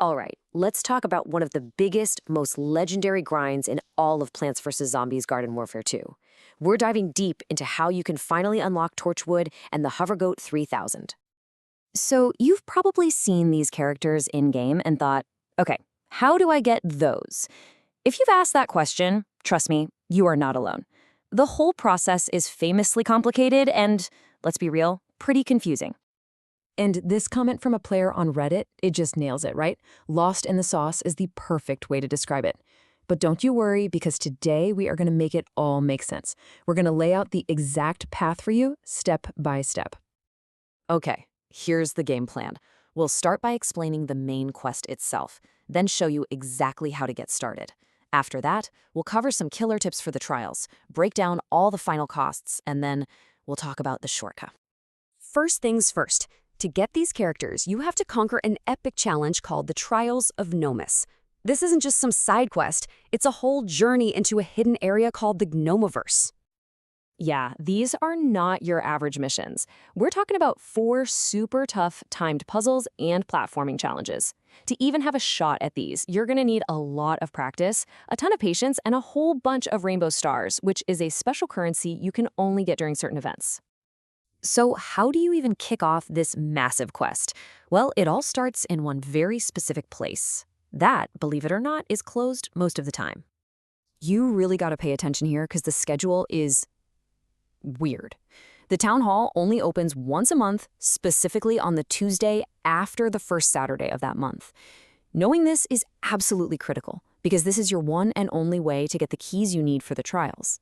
All right, let's talk about one of the biggest, most legendary grinds in all of Plants vs. Zombies Garden Warfare 2. We're diving deep into how you can finally unlock Torchwood and the Hovergoat 3000. So you've probably seen these characters in-game and thought, okay, how do I get those? If you've asked that question, trust me, you are not alone. The whole process is famously complicated and, let's be real, pretty confusing. And this comment from a player on Reddit, it just nails it, right? Lost in the sauce is the perfect way to describe it. But don't you worry, because today we are going to make it all make sense. We're going to lay out the exact path for you, step by step. Okay, here's the game plan. We'll start by explaining the main quest itself, then show you exactly how to get started. After that, we'll cover some killer tips for the trials, break down all the final costs, and then we'll talk about the shortcut. First things first. To get these characters, you have to conquer an epic challenge called the Trials of Gnomus. This isn't just some side quest, it's a whole journey into a hidden area called the Gnomiverse. Yeah, these are not your average missions. We're talking about 4 super tough timed puzzles and platforming challenges. To even have a shot at these, you're going to need a lot of practice, a ton of patience, and a whole bunch of rainbow stars, which is a special currency you can only get during certain events. So how do you even kick off this massive quest? Well, it all starts in one very specific place. That, believe it or not, is closed most of the time. You really got to pay attention here because the schedule is weird. The town hall only opens once a month, specifically on the Tuesday after the first Saturday of that month. Knowing this is absolutely critical because this is your one and only way to get the keys you need for the trials.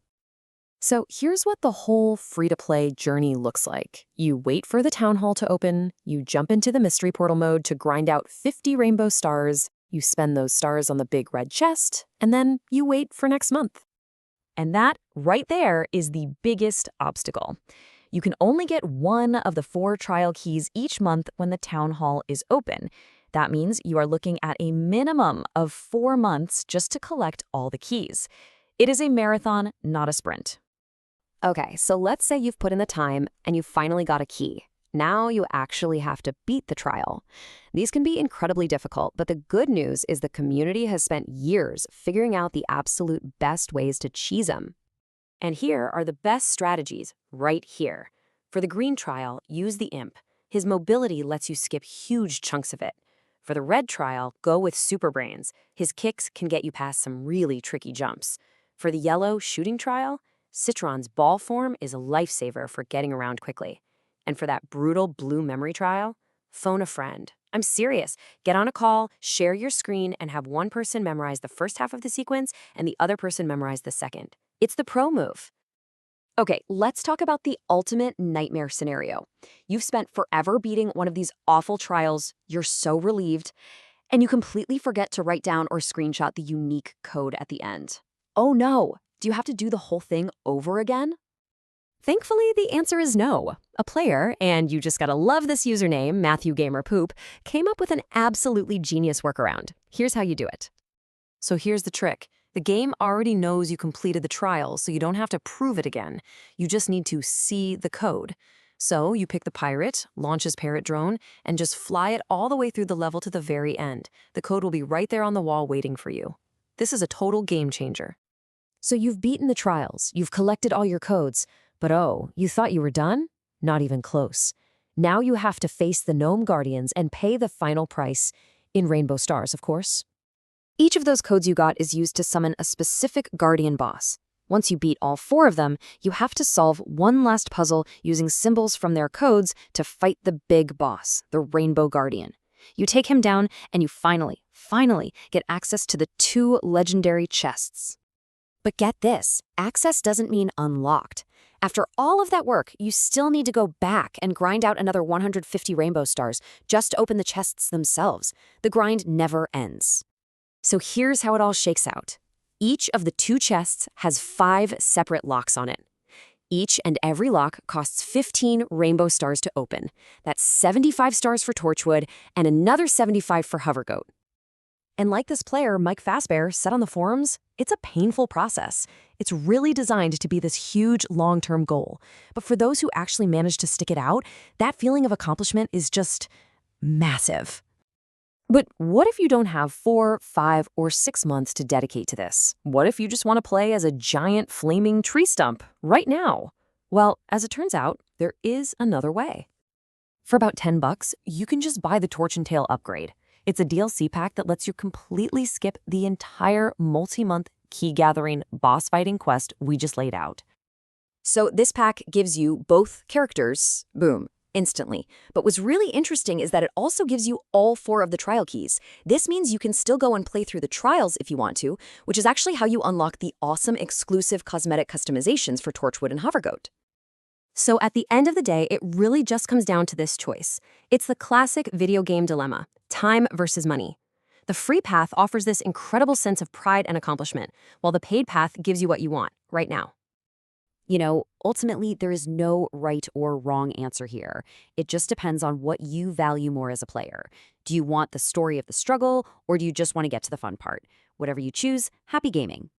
So here's what the whole free-to-play journey looks like. You wait for the town hall to open, you jump into the mystery portal mode to grind out 50 rainbow stars, you spend those stars on the big red chest, and then you wait for next month. And that, right there, is the biggest obstacle. You can only get one of the 4 trial keys each month when the town hall is open. That means you are looking at a minimum of 4 months just to collect all the keys. It is a marathon, not a sprint. Okay, so let's say you've put in the time and you finally got a key. Now you actually have to beat the trial. These can be incredibly difficult, but the good news is the community has spent years figuring out the absolute best ways to cheese them. And here are the best strategies right here. For the green trial, use the imp. His mobility lets you skip huge chunks of it. For the red trial, go with Super Brains. His kicks can get you past some really tricky jumps. For the yellow shooting trial, Citron's ball form is a lifesaver for getting around quickly. And for that brutal blue memory trial, phone a friend. I'm serious. Get on a call, share your screen, and have one person memorize the first half of the sequence and the other person memorize the second. It's the pro move. Okay, let's talk about the ultimate nightmare scenario. You've spent forever beating one of these awful trials, you're so relieved, and you completely forget to write down or screenshot the unique code at the end. Oh no! Do you have to do the whole thing over again? Thankfully, the answer is no. A player, and you just gotta love this username, MatthewGamerPoop, came up with an absolutely genius workaround. Here's how you do it. So here's the trick. The game already knows you completed the trial, so you don't have to prove it again. You just need to see the code. So you pick the pirate, launch his parrot drone, and just fly it all the way through the level to the very end. The code will be right there on the wall waiting for you. This is a total game changer. So you've beaten the trials, you've collected all your codes, but oh, you thought you were done? Not even close. Now you have to face the Gnome Guardians and pay the final price, in rainbow stars, of course. Each of those codes you got is used to summon a specific Guardian boss. Once you beat all 4 of them, you have to solve one last puzzle using symbols from their codes to fight the big boss, the Rainbow Guardian. You take him down, and you finally get access to the 2 legendary chests. But get this, access doesn't mean unlocked. After all of that work, you still need to go back and grind out another 150 rainbow stars just to open the chests themselves. The grind never ends. So here's how it all shakes out. Each of the 2 chests has 5 separate locks on it. Each and every lock costs 15 rainbow stars to open. That's 75 stars for Torchwood and another 75 for Hovergoat. And like this player, Mike Fastbear, said on the forums, it's a painful process. It's really designed to be this huge long-term goal. But for those who actually manage to stick it out, that feeling of accomplishment is just massive. But what if you don't have 4, 5, or 6 months to dedicate to this? What if you just want to play as a giant flaming tree stump right now? Well, as it turns out, there is another way. For about $10, you can just buy the Torch and Tail upgrade. It's a DLC pack that lets you completely skip the entire multi-month key gathering boss fighting quest we just laid out. So this pack gives you both characters, boom, instantly. But what's really interesting is that it also gives you all 4 of the trial keys. This means you can still go and play through the trials if you want to, which is actually how you unlock the awesome exclusive cosmetic customizations for Torchwood and Hovergoat. So at the end of the day, it really just comes down to this choice. It's the classic video game dilemma, time versus money. The free path offers this incredible sense of pride and accomplishment, while the paid path gives you what you want right now. You know, ultimately, there is no right or wrong answer here. It just depends on what you value more as a player. Do you want the story of the struggle, or do you just want to get to the fun part? Whatever you choose, happy gaming.